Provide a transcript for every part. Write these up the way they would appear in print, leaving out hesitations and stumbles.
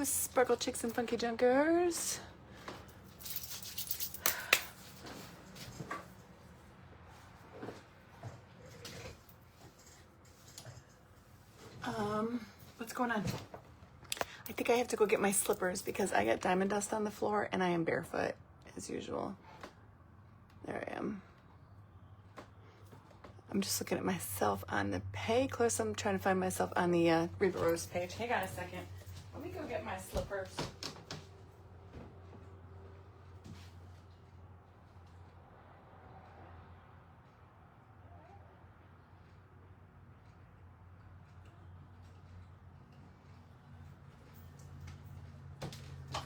Sparkle Chicks and Funky Junkers. What's going on? I think I have to go get my slippers because I got diamond dust on the floor and I am barefoot as usual. There I am. I'm just looking at myself on the page. Close, I'm trying to find myself on the Reba Rose page. Hang on a second. Let me go get my slippers.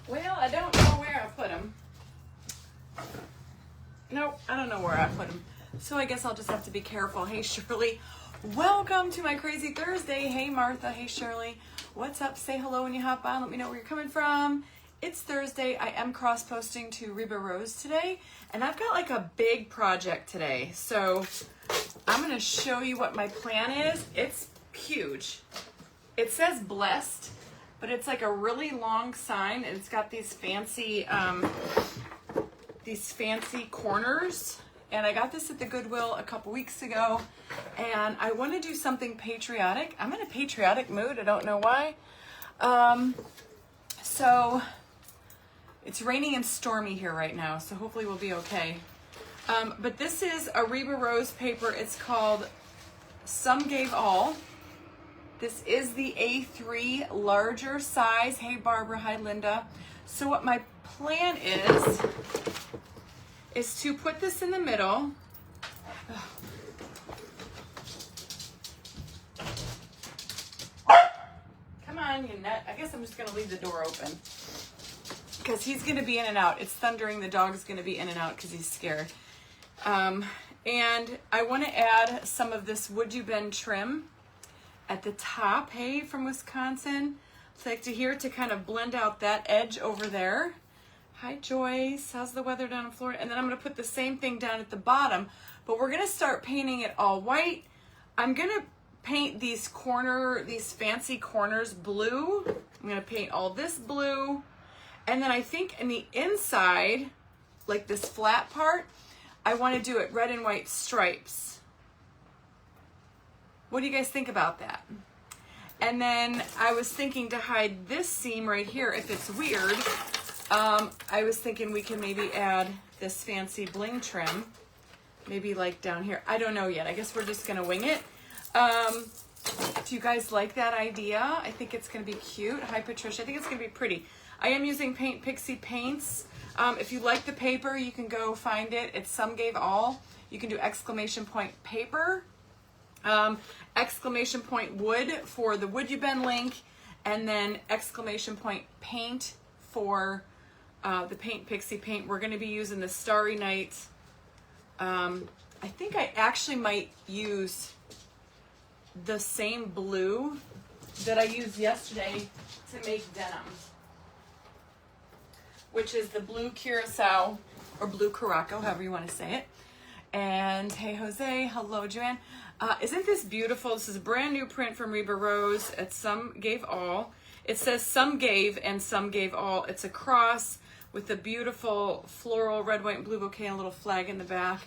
Well, I don't know where I put them. Nope, I don't know where I put them. So I guess I'll just have to be careful. Hey, Shirley. Welcome to my Crazy Thursday. Hey, Martha. Hey, Shirley. What's up? Say hello when you hop on. Let me know where you're coming from. It's Thursday. I am cross-posting to Reba Rose today. And I've got like a big project today. So I'm going to show you what my plan is. It's huge. It says blessed, but it's like a really long sign. And it's got these fancy corners. And I got this at the Goodwill a couple weeks ago, and I want to do something patriotic. I'm in a patriotic mood. I don't know why. So it's raining and stormy here right now, so hopefully we'll be okay. But this is a Reba Rose paper. It's called Some Gave All. This is the A3 larger size. Hey, Barbara. Hi, Linda. So what my plan is to put this in the middle. Come on, you nut. I guess I'm just gonna leave the door open because he's gonna be in and out. It's thundering. The dog's gonna be in and out because he's scared. And I wanna add some of this Would You Bend trim at the top. Hey, from Wisconsin. I'd like to hear to kind of blend out that edge over there. Hi, Joyce. How's the weather down in Florida? And then I'm going to put the same thing down at the bottom, but we're going to start painting it all white. I'm going to paint these fancy corners blue. I'm going to paint all this blue. And then I think in the inside, like this flat part, I want to do it red and white stripes. What do you guys think about that? And then I was thinking to hide this seam right here if it's weird. I was thinking we can maybe add this fancy bling trim, maybe like down here. I don't know yet. I guess we're just going to wing it. Do you guys like that idea? I think it's going to be cute. Hi, Patricia. I think it's going to be pretty. I am using Paint Pixie paints. If you like the paper, you can go find it. It's Some Gave All. You can do exclamation point paper, exclamation point wood for the Would You Bend link, and then exclamation point paint for the Paint Pixie paint. We're going to be using the Starry Night. I think I actually might use the same blue that I used yesterday to make denim, which is the blue curacao or blue caraco, however you want to say it. And hey, Jose. Hello, Joanne. Isn't this beautiful? This is a brand new print from Reba Rose at Some Gave All. It says Some Gave and Some Gave All. It's a cross with a beautiful floral red, white, and blue bouquet and a little flag in the back.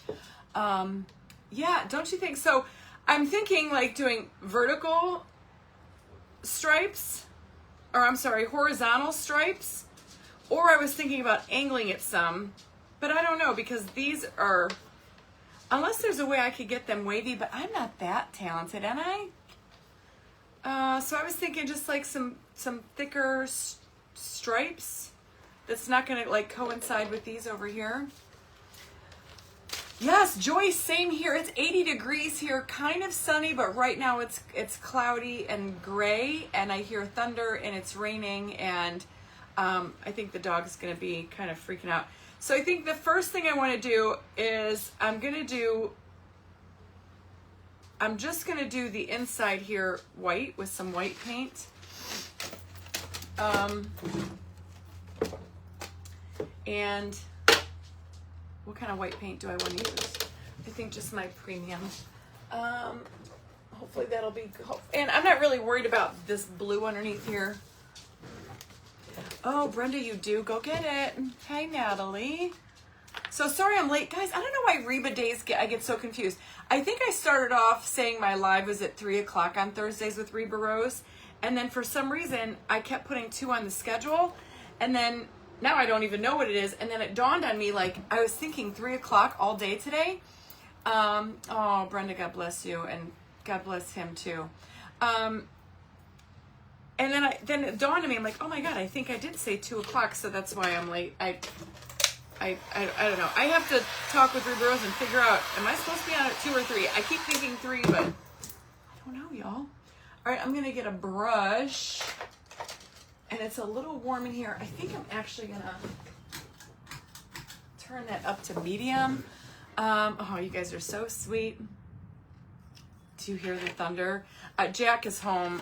Yeah, don't you think? So I'm thinking like doing vertical stripes, or I'm sorry, horizontal stripes, or I was thinking about angling it some, but I don't know because these are, unless there's a way I could get them wavy, but I'm not that talented, am I? So I was thinking just like some thicker stripes that's not going to like coincide with these over here. Yes, Joyce, same here. It's 80 degrees here, kind of sunny, but right now it's cloudy and gray, and I hear thunder and it's raining, and I think the dog's going to be kind of freaking out. So I think the first thing I want to do is I'm just going to do the inside here white with some white paint. And what kind of white paint do I want to use? I think just my premium. Hopefully that'll be, and I'm not really worried about this blue underneath here. Oh, Brenda, you do. Go get it. Hey, Natalie. So sorry I'm late. Guys, I don't know why Reba days I get so confused. I think I started off saying my live was at 3 o'clock on Thursdays with Reba Rose. And then for some reason, I kept putting 2 on the schedule. And then now I don't even know what it is. And then it dawned on me, like, I was thinking 3 o'clock all day today. Oh, Brenda, God bless you. And God bless him too. And then it dawned on me, I'm like, oh my God, I think I did say 2 o'clock. So that's why I'm late. I don't know. I have to talk with Reba Rose and figure out, am I supposed to be on at 2 or 3? I keep thinking 3, but I don't know, y'all. All right, I'm going to get a brush. And it's a little warm in here. I think I'm actually going to turn that up to medium. Oh, you guys are so sweet. Do you hear the thunder? Jack is home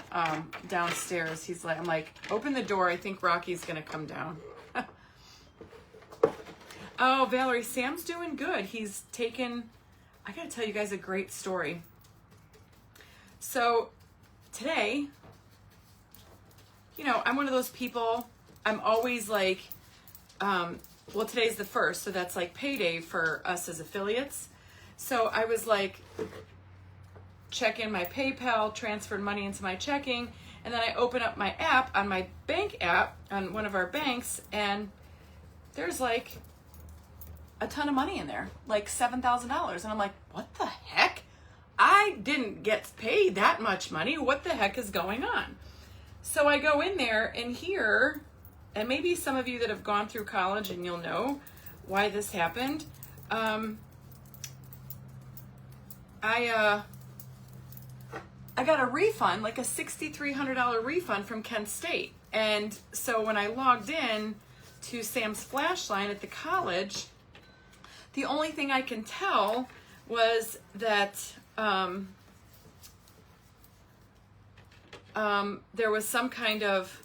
downstairs. He's like, I'm like, open the door. I think Rocky's going to come down. Oh, Valerie, Sam's doing good. He's taken, I got to tell you guys a great story. So today, you know, I'm one of those people, I'm always like, well, today's the 1st, so that's like payday for us as affiliates. So I was like, check in my PayPal, transferred money into my checking, and then I open up my app on my bank app on one of our banks, and there's like a ton of money in there, like $7,000. And I'm like, what the heck? I didn't get paid that much money. What the heck is going on? So I go in there and here, and maybe some of you that have gone through college and you'll know why this happened. I got a refund, like a $6,300 refund from Kent State. And so when I logged in to Sam's Flash line at the college, the only thing I can tell was that there was some kind of,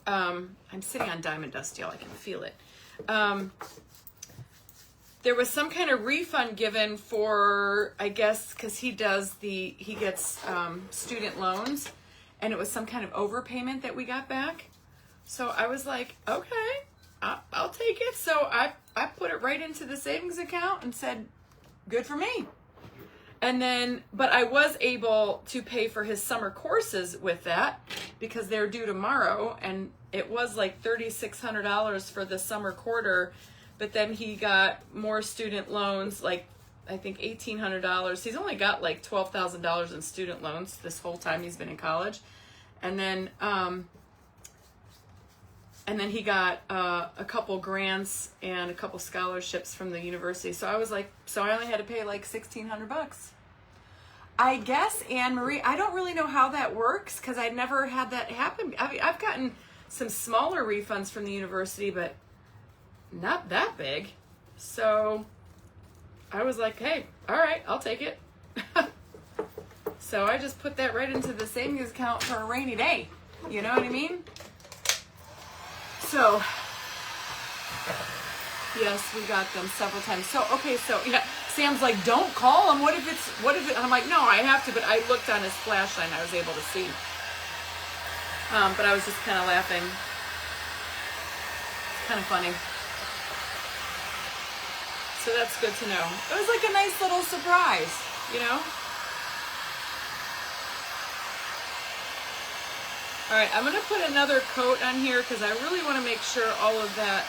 I'm sitting on diamond dust, y'all, I can feel it. There was some kind of refund given for, I guess, because he gets student loans, and it was some kind of overpayment that we got back. So I was like, okay, I'll take it. So I put it right into the savings account and said, good for me. And then, but I was able to pay for his summer courses with that because they're due tomorrow, and it was like $3,600 for the summer quarter. But then he got more student loans, like I think $1,800. He's only got like $12,000 in student loans this whole time he's been in college. And then he got a couple grants and a couple scholarships from the university. So I was like, so I only had to pay like $1,600. I guess, Anne Marie, I don't really know how that works because I never had that happen. I mean, I've gotten some smaller refunds from the university, but not that big. So I was like, hey, all right, I'll take it. So I just put that right into the savings account for a rainy day. You know what I mean? So, yes, we got them several times. So, okay, so, yeah, Sam's like, don't call him. What if it, I'm like, no, I have to, but I looked on his flash line. I was able to see. But I was just kind of laughing. It's kind of funny. So that's good to know. It was like a nice little surprise, you know? All right, I'm going to put another coat on here because I really want to make sure all of that,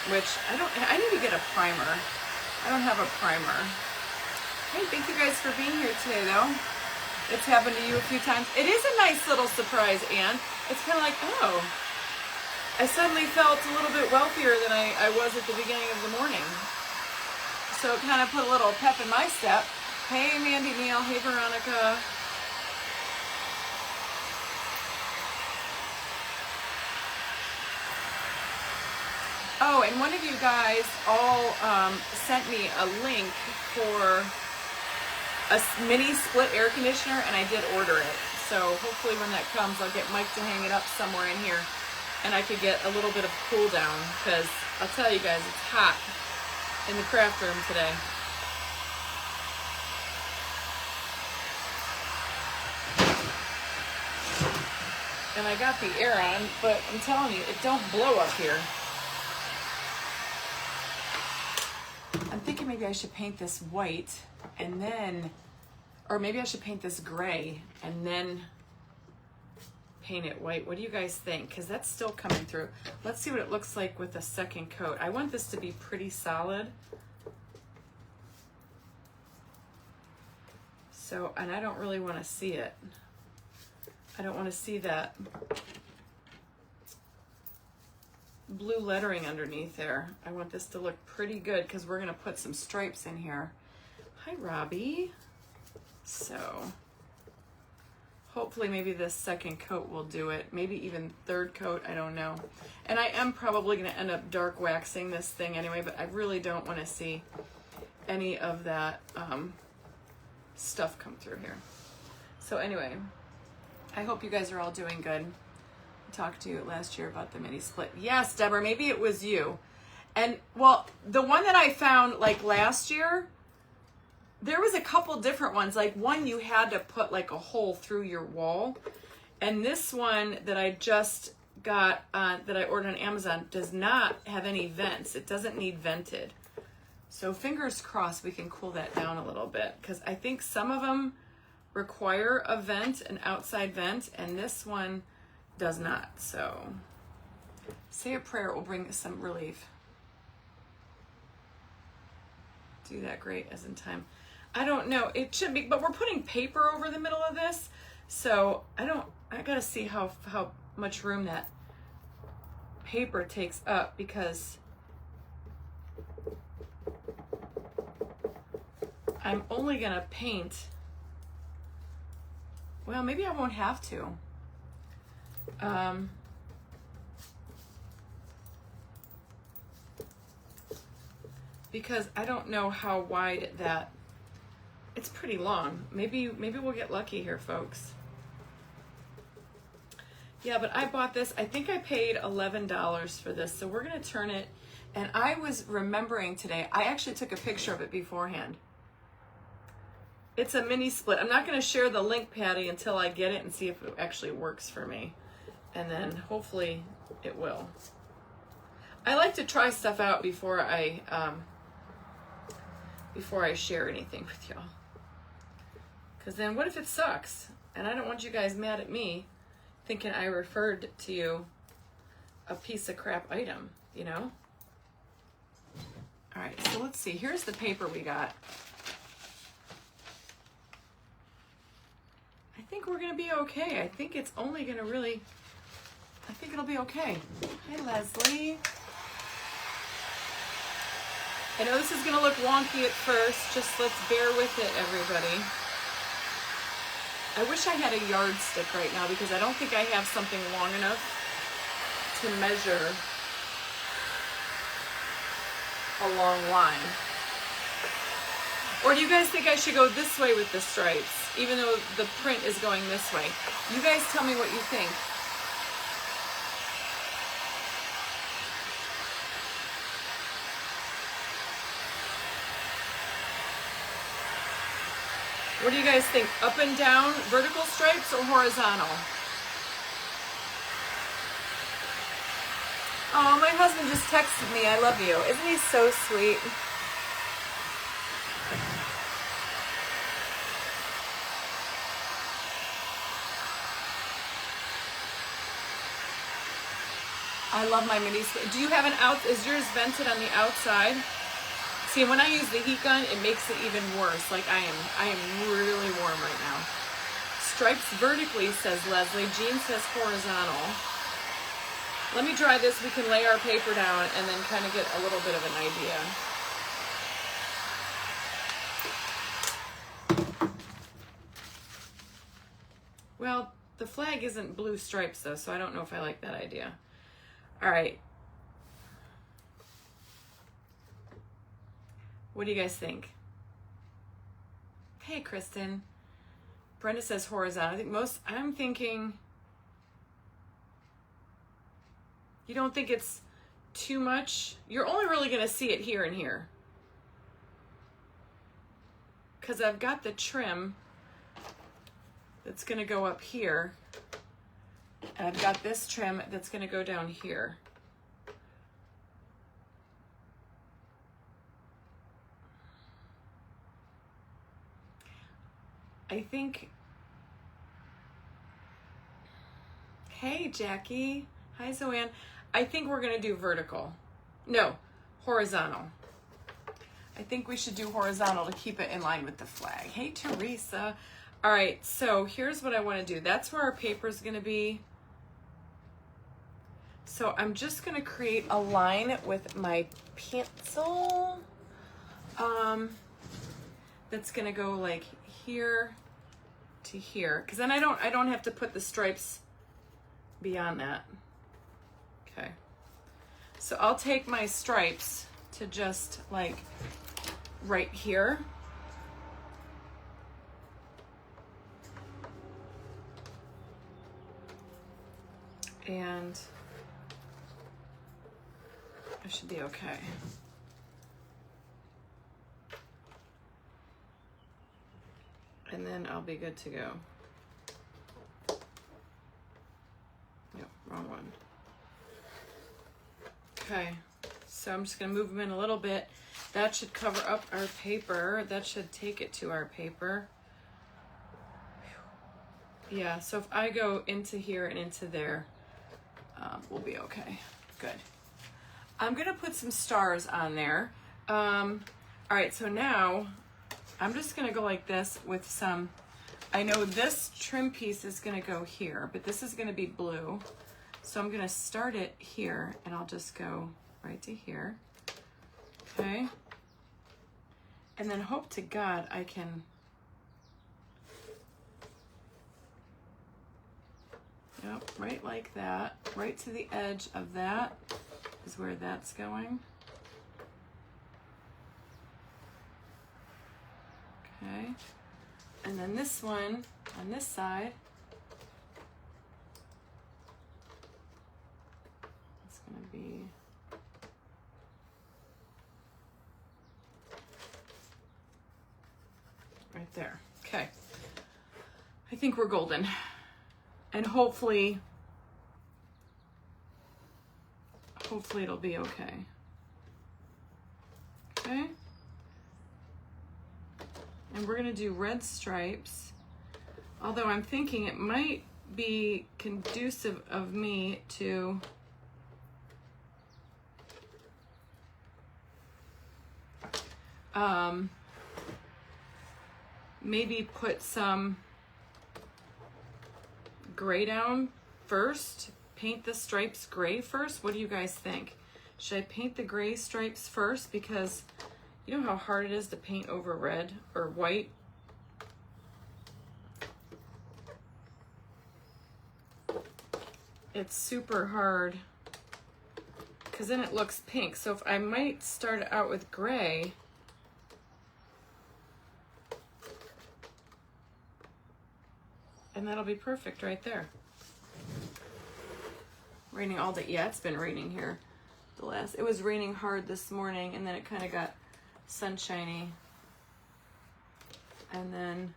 which I need to get a primer. I don't have a primer. Hey, thank you guys for being here today, though. It's happened to you a few times. It is a nice little surprise, Anne. It's kind of like, oh, I suddenly felt a little bit wealthier than I was at the beginning of the morning. So it kind of put a little pep in my step. Hey, Mandy Neal. Hey, Veronica. Oh, and one of you guys all sent me a link for a mini split air conditioner, and I did order it. So hopefully when that comes, I'll get Mike to hang it up somewhere in here, and I could get a little bit of cool down, because I'll tell you guys, it's hot in the craft room today. and I got the air on, but I'm telling you, it don't blow up here. I'm thinking maybe I should paint this white and then, or maybe I should paint this gray and then paint it white. What do you guys think? Because that's still coming through. Let's see what it looks like with a second coat. I want this to be pretty solid. So, and I don't really want to see it. I don't want to see that blue lettering underneath there. I want this to look pretty good because we're going to put some stripes in here. Hi, Robbie. So hopefully maybe this second coat will do it. Maybe even third coat, I don't know. And I am probably going to end up dark waxing this thing anyway, but I really don't want to see any of that stuff come through here. So anyway, I hope you guys are all doing good. I talked to you last year about the mini split. Yes, Deborah, maybe it was you. And well, the one that I found like last year, there was a couple different ones. Like one you had to put like a hole through your wall. And this one that I just got, that I ordered on Amazon, does not have any vents. It doesn't need vented. So fingers crossed we can cool that down a little bit, because I think some of them require a vent, an outside vent, and this one does not. So say a prayer, it will bring some relief. Do that great as in time. I don't know, it should be, but we're putting paper over the middle of this, so I gotta see how much room that paper takes up, because I'm only gonna paint, well, maybe I won't have to. Because I don't know how wide that, it's pretty long. Maybe we'll get lucky here, folks. Yeah, but I bought this, I think I paid $11 for this, so we're gonna turn it, and I was remembering today, I actually took a picture of it beforehand. It's a mini split. I'm not gonna share the link, Patty, until I get it and see if it actually works for me. And then hopefully it will. I like to try stuff out before I share anything with y'all. Because then what if it sucks? And I don't want you guys mad at me thinking I referred to you a piece of crap item, you know? All right, so let's see. Here's the paper we got. I think we're gonna be okay. I think it's only gonna really, I think it'll be okay. Hi, Leslie. I know this is gonna look wonky at first, just let's bear with it, everybody. I wish I had a yardstick right now, because I don't think I have something long enough to measure a long line. Or do you guys think I should go this way with the stripes, even though the print is going this way? You guys tell me what you think. What do you guys think? Up and down vertical stripes or horizontal? Oh, my husband just texted me, I love you. Isn't he so sweet? I love my mini split. Do you have an out? Is yours vented on the outside? See, when I use the heat gun, it makes it even worse. Like I am really warm right now. Stripes vertically, says Leslie. Jean says horizontal. Let me dry this. We can lay our paper down and then kind of get a little bit of an idea. Well, the flag isn't blue stripes though, so I don't know if I like that idea. All right. What do you guys think? Hey, Kristen. Brenda says horizontal. I'm thinking, you don't think it's too much? You're only really going to see it here and here. Because I've got the trim that's going to go up here. And I've got this trim that's going to go down here. I think, hey Jackie, hi Zoanne. I think we're gonna do vertical. No, horizontal. I think we should do horizontal to keep it in line with the flag. Hey Teresa. All right, so here's what I wanna do. That's where our paper is gonna be. So I'm just gonna create a line with my pencil. That's gonna go like here to here, because then I don't have to put the stripes beyond that. Okay, so I'll take my stripes to just like right here. And I should be okay. And then I'll be good to go. Yep, wrong one. Okay, so I'm just gonna move them in a little bit. That should cover up our paper. That should take it to our paper. Yeah, so if I go into here and into there, we'll be okay. Good. I'm gonna put some stars on there. All right, so now I'm just gonna go like this with some, I know this trim piece is gonna go here, but this is gonna be blue. So I'm gonna start it here and I'll just go right to here, okay? And then hope to God I can, yep, right like that, right to the edge of that is where that's going. Okay, and then this one on this side, it's gonna be right there. Okay, I think we're golden, and hopefully it'll be okay. Okay. And we're gonna do red stripes, although I'm thinking it might be conducive of me to maybe put some gray down first, paint the stripes gray first. What do you guys think? Should I paint the gray stripes first? Because you know how hard it is to paint over red or white? It's super hard because then it looks pink. So if I might start out with gray, and that'll be perfect right there. Raining all day. Yeah, it's been raining here. It was raining hard this morning and then it kind of got sunshiny, and then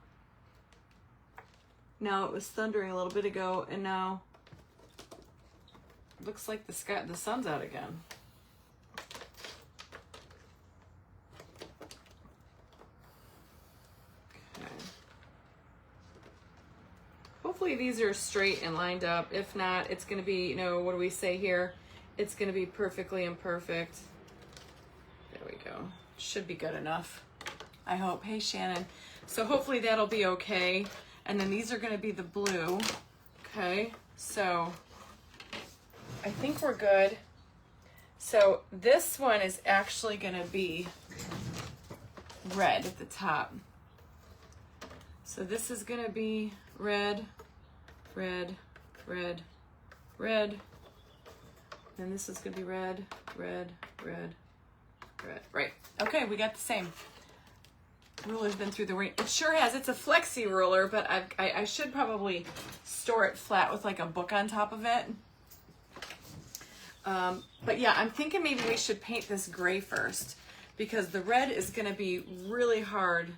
now it was thundering a little bit ago, and now it looks like the sun's out again. Okay. Hopefully these are straight and lined up. If not, it's going to be, you know, what do we say here? It's going to be perfectly imperfect. There we go. Should be good enough, I hope. Hey Shannon. So hopefully that'll be okay. And then these are going to be the blue. Okay, so I think we're good. So this one is actually going to be red at the top. So this is going to be red, red, red, red. Then this is going to be red, red, red, red. Right. Okay, we got the same. Ruler's been through the rain. It sure has. It's a flexi ruler, but I should probably store it flat with like a book on top of it. But yeah, I'm thinking maybe we should paint this gray first because the red is going to be really hard.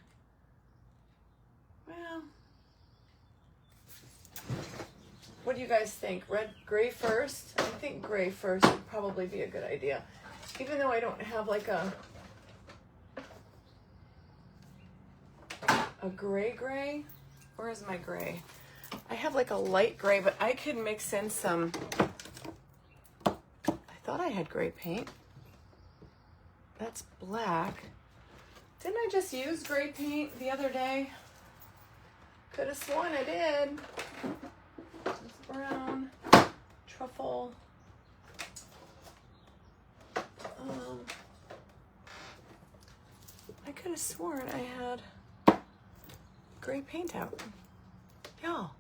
Well, What do you guys think? Red, gray first? I think gray first would probably be a good idea. Even though I don't have like a gray. Where is my gray? I have like a light gray, but I could mix in some, I thought I had gray paint. That's black. Didn't I just use gray paint the other day? Could have sworn I did. It's brown, truffle. I could have sworn I had gray paint out. Y'all.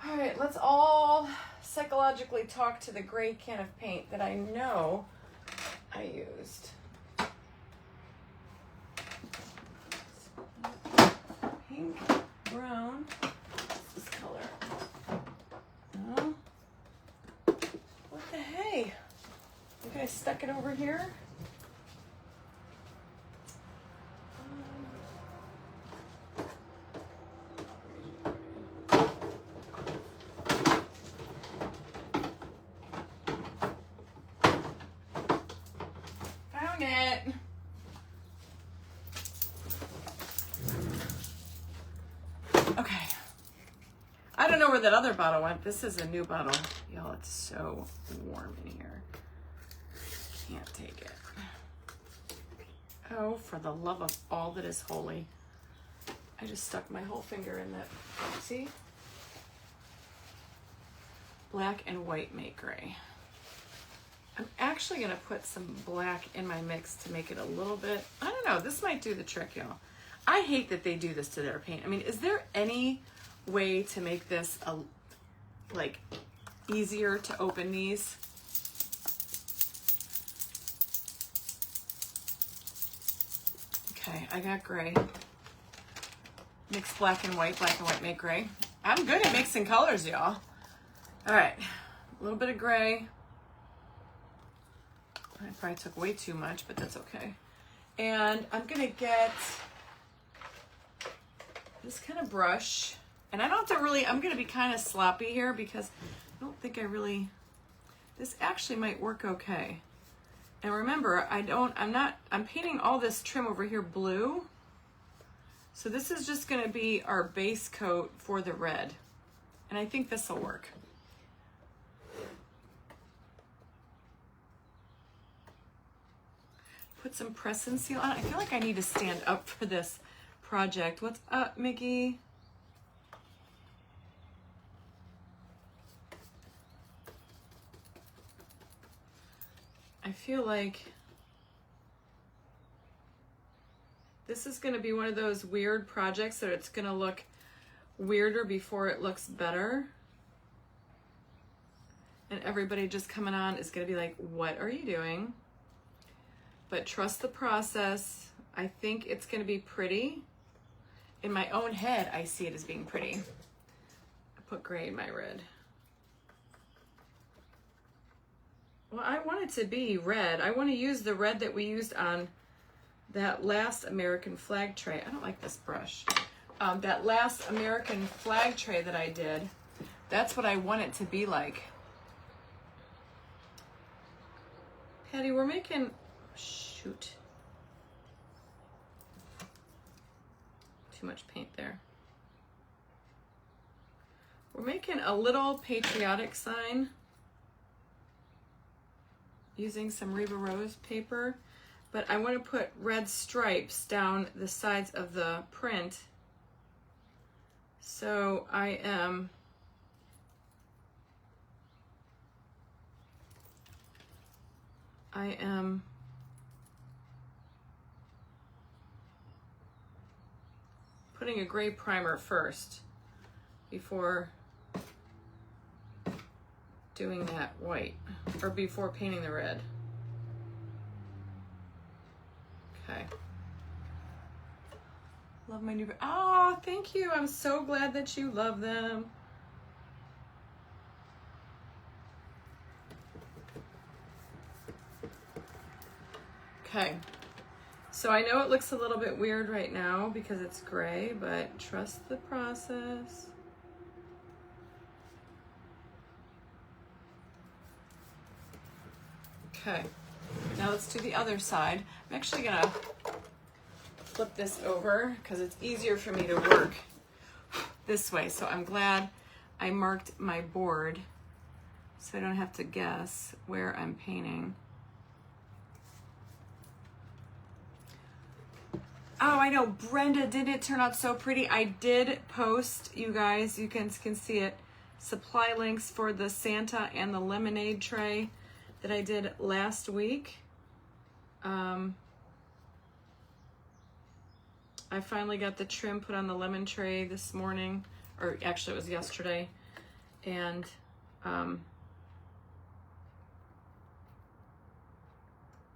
All right, let's all psychologically talk to the gray can of paint that I know I used. Pink, brown, what's this color? No. What the hey? You guys stuck it over here? Found it. Okay. I don't know where that other bottle went. This is a new bottle. Y'all, it's so warm in here. Can't take it. Oh, for the love of all that is holy. I just stuck my whole finger in that. See? Black and white make gray. I'm actually going to put some black in my mix to make it a little bit, I don't know, this might do the trick, y'all. I hate that they do this to their paint. I mean, is there any way to make this like easier to open these? Okay, I got gray. Mix black and white make gray. I'm good at mixing colors, y'all. All right, a little bit of gray. I probably took way too much, but that's okay. And I'm gonna get this kind of brush. And I don't have to really, I'm gonna be kind of sloppy here because I don't think I really, this actually might work okay. And remember, I'm painting all this trim over here blue. So this is just gonna be our base coat for the red. And I think this will work. Put some press and seal on it. I feel like I need to stand up for this project. What's up, Mickey? I feel like this is going to be one of those weird projects that it's going to look weirder before it looks better. And everybody just coming on is going to be like, what are you doing? But trust the process. I think it's going to be pretty. In my own head, I see it as being pretty. I put gray in my red. Well, I want it to be red. I want to use the red that we used on that last American flag tray. I don't like this brush. That last American flag tray that I did, that's what I want it to be like. Patty, we're making, shoot. Too much paint there. We're making a little patriotic sign using some Reba Rose paper, but I want to put red stripes down the sides of the print. So I am putting a gray primer first before doing that white, or before painting the red. Okay. Love my new, oh, thank you. I'm so glad that you love them. Okay. So I know it looks a little bit weird right now because it's gray, but trust the process. Okay, now let's do the other side. I'm actually gonna flip this over because it's easier for me to work this way. So I'm glad I marked my board so I don't have to guess where I'm painting. Oh, I know, Brenda, didn't it turn out so pretty? I did post, you guys, you can see it, supply links for the Santa and the lemonade tray that I did last week. I finally got the trim put on the lemon tray this morning, or actually it was yesterday, and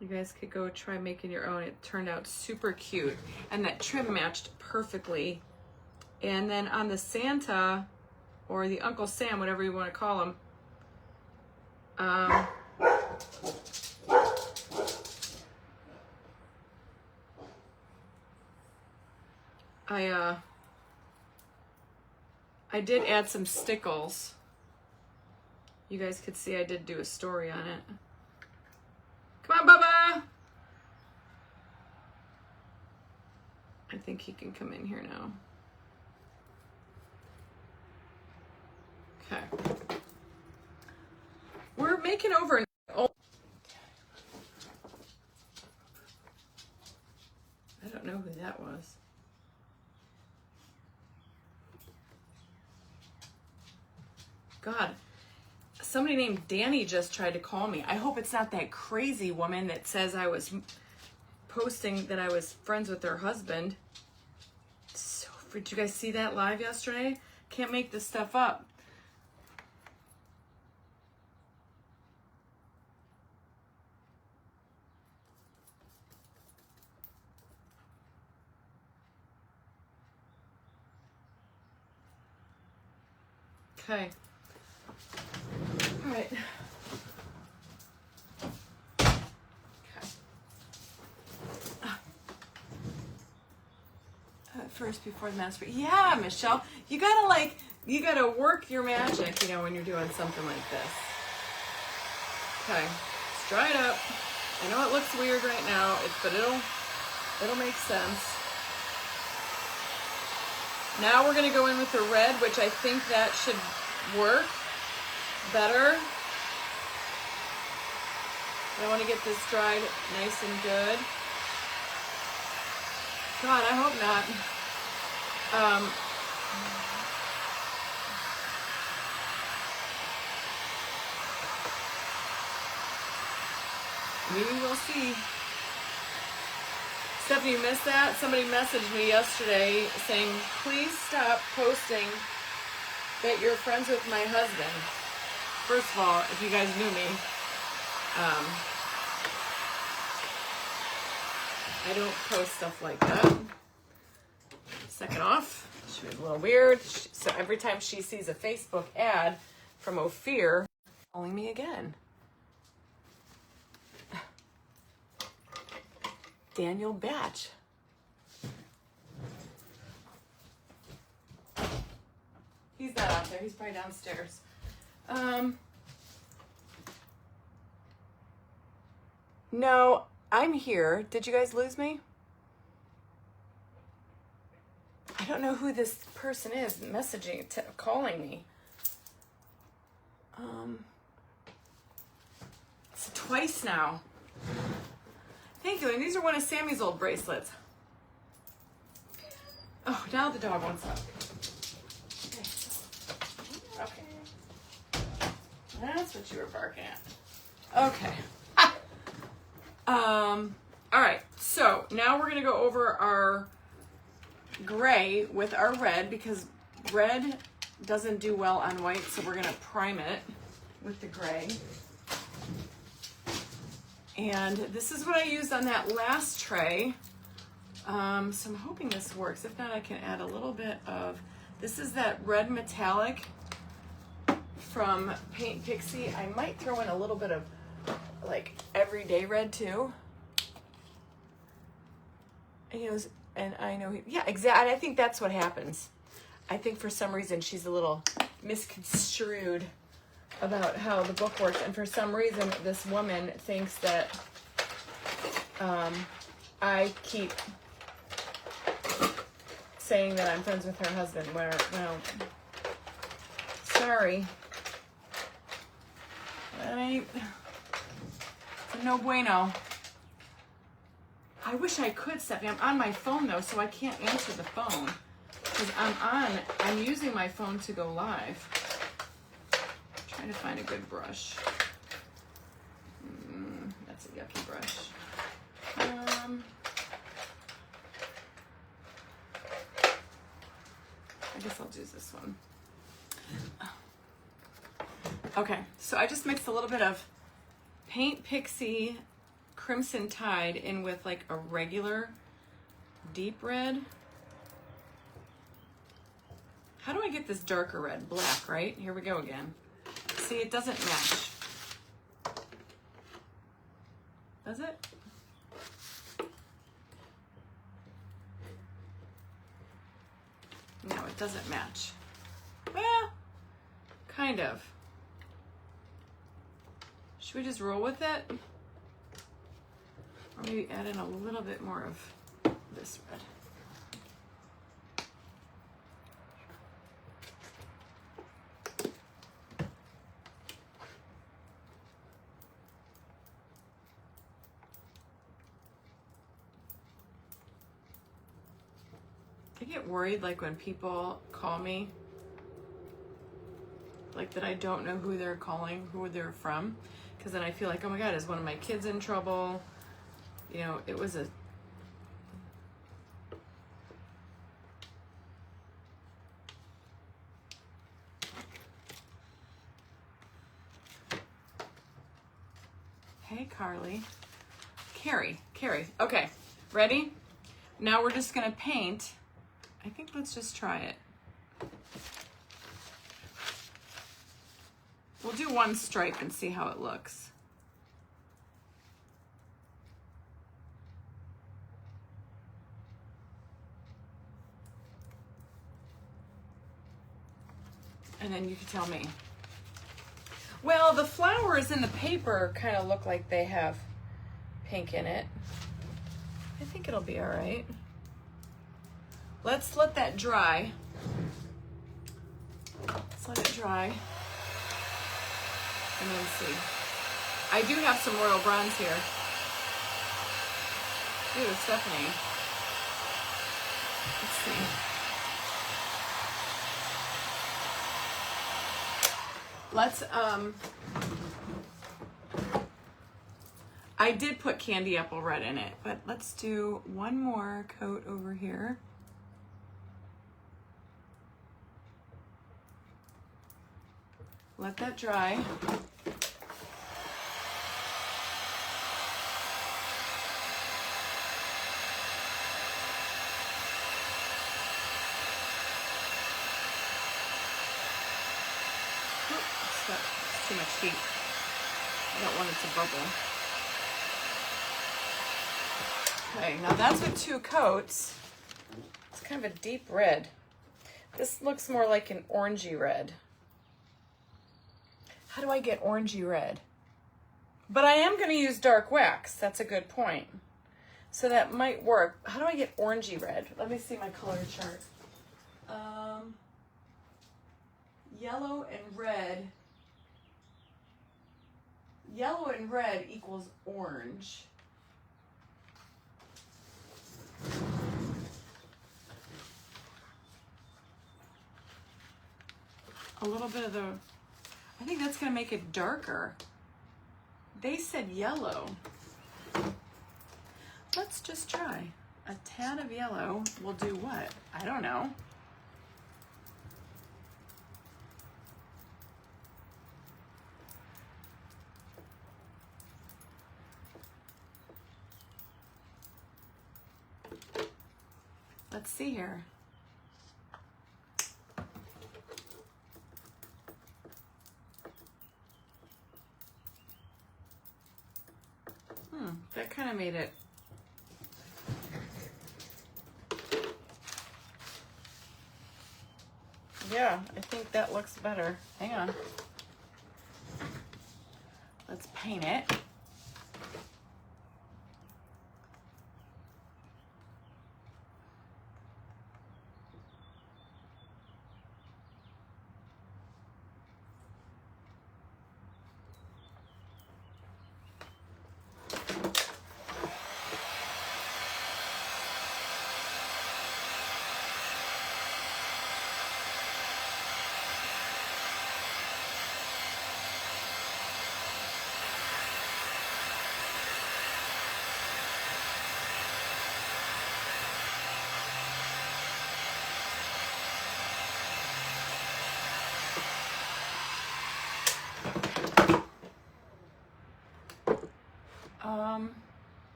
you guys could go try making your own. It turned out super cute, and that trim matched perfectly. And then on the Santa, or the Uncle Sam, whatever you want to call him, I did add some stickles. You guys could see I did do a story on it. Come on, Bubba! I think he can come in here now. Okay. We're making over. Oh, I don't know who that was. God, somebody named Danny just tried to call me. I hope it's not that crazy woman that says I was posting that I was friends with her husband. So, did you guys see that live yesterday? Can't make this stuff up. Okay. All right. Okay. First before the master. Yeah, Michelle, you gotta work your magic, you know, when you're doing something like this. Okay, let's dry it up. I know it looks weird right now, but it'll make sense. Now we're gonna go in with the red, which I think that should work better. I want to get this dried nice and good. God, I hope not. Maybe we'll see. Stephanie, you missed that? Somebody messaged me yesterday saying, please stop posting that you're friends with my husband. First of all, if you guys knew me, I don't post stuff like that. Second off, she was a little weird. So every time she sees a Facebook ad from Ophir, calling me again. Daniel Batch. He's not out there. He's probably downstairs. No, I'm here. Did you guys lose me? I don't know who this person is messaging, calling me. It's twice now. Thank you, and these are one of Sammy's old bracelets. Oh, now the dog wants up. Okay. That's what you were barking at. Okay. All right, so now we're gonna go over our gray with our red because red doesn't do well on white, so we're gonna prime it with the gray. And this is what I used on that last tray. So I'm hoping this works. If not, I can add a little bit of, this is that red metallic from Paint Pixie. I might throw in a little bit of like everyday red too. And he goes, and I know, yeah, exactly. I think that's what happens. I think for some reason she's a little misconstrued. about how the book works, and for some reason this woman thinks that I keep saying that I'm friends with her husband, where, well, sorry. That ain't, it's a no bueno. I wish I could, Stephanie. I'm on my phone though, so I can't answer the phone. Because I'm using my phone to go live. Trying to find a good brush. That's a yucky brush. I guess I'll use this one. Okay, so I just mixed a little bit of Paint Pixie Crimson Tide in with like a regular deep red. How do I get this darker red? Black, right? Here we go again. See, it doesn't match. Does it? No, it doesn't match. Well, kind of. Should we just roll with it? Or maybe add in a little bit more of this red. I get worried like when people call me, like that I don't know who they're calling, who they're from, because then I feel like, oh my God, is one of my kids in trouble? You know, it was a... Hey, Carly. Carrie. Okay, ready? Now we're just gonna paint. I think let's just try it. We'll do one stripe and see how it looks. And then you can tell me. Well, the flowers in the paper kind of look like they have pink in it. I think it'll be all right. Let's let that dry. Let's let it dry. And then see. I do have some royal bronze here. Ooh, Stephanie. Let's see. Let's, I did put candy apple red in it, but let's do one more coat over here. Let that dry. Too much heat. I don't want it to bubble. Okay, now that's with 2 coats. It's kind of a deep red. This looks more like an orangey red. How do I get orangey red? But I am going to use dark wax. That's a good point. So that might work. How do I get orangey red? Let me see my color chart. Yellow and red. Yellow and red equals orange. A little bit of the, I think that's gonna make it darker. They said yellow. Let's just try. A tad of yellow will do what? I don't know. Let's see here. That kind of made it. Yeah, I think that looks better. Hang on. Let's paint it.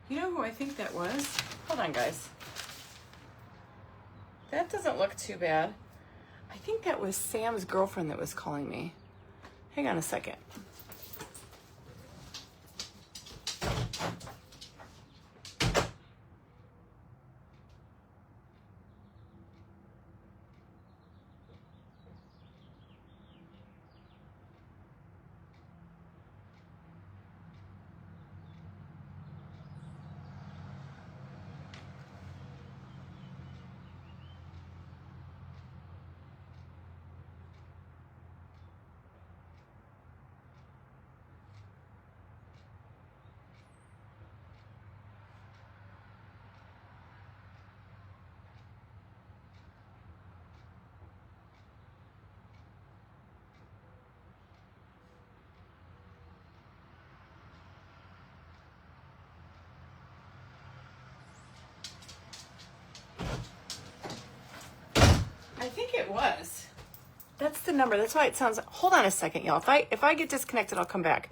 You know who I think that was? Hold on, guys. That doesn't look too bad. I think that was Sam's girlfriend that was calling me. Hang on a second. I think it was. That's the number. That's why it sounds. Hold on a second, y'all. If I get disconnected, I'll come back.